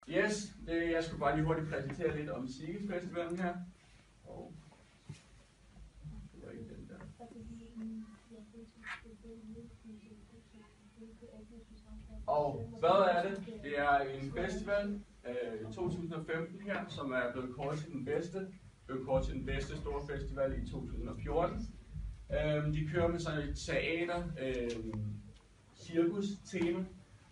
Yes, jeg skulle bare lige hurtigt præsentere lidt om Sigge-festivalen her. Og det var ikke den der. Og hvad er det? Det er en festival i 2015 her, som er blevet kåret til den bedste. Blevet kåret til den bedste store festival i 2014. De kører med sådan et teater, cirkus-tema,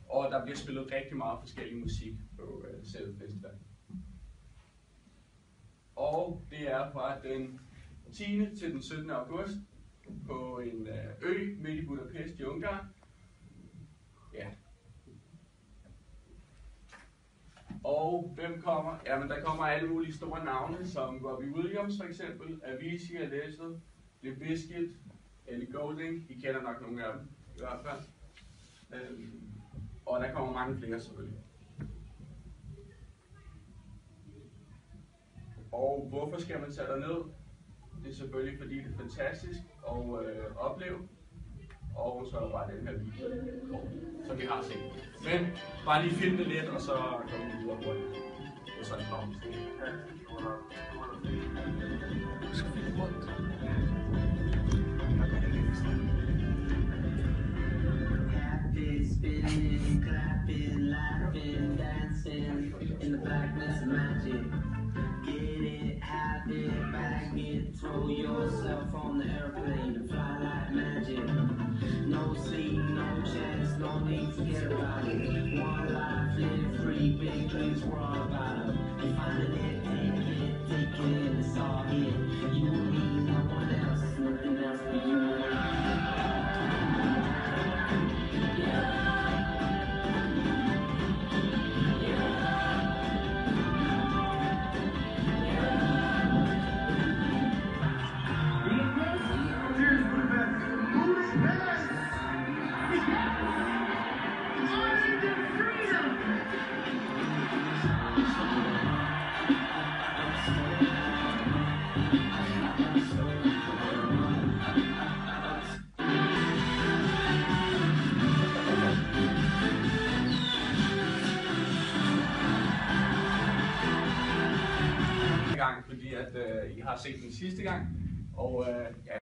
og der bliver spillet rigtig meget forskellig musik på selve festivalen. Og det er fra den 10. til den 17. august på en ø midt i Budapest i Ungarn. Ja. Og hvem kommer? Jamen der kommer alle mulige store navne, som Robbie Williams for eksempel, Avicii, Alesso, Limp Bizkit, Ellie Goulding. I kender nok nogle af dem i hvert fald. Og der kommer mange flere selvfølgelig. Og hvorfor skal man tage derned? Det er selvfølgelig fordi det er fantastisk at opleve. Og så er der bare den her video, som vi har set. Men bare lige filme det lidt, og så kommer vi videre hurtigt. Det er sådan en Spinning, clapping, laughing, dancing in the blackness of magic. Get it, have it, bag it, throw yourself on the airplane and fly like magic. No seat, no chance, no need to get about it. One life, live free, big dreams, we're all about them. You finding it, take it, and it's all here. You and me, no one else, nothing else but you and I. fordi at I har set den sidste gang, og ja.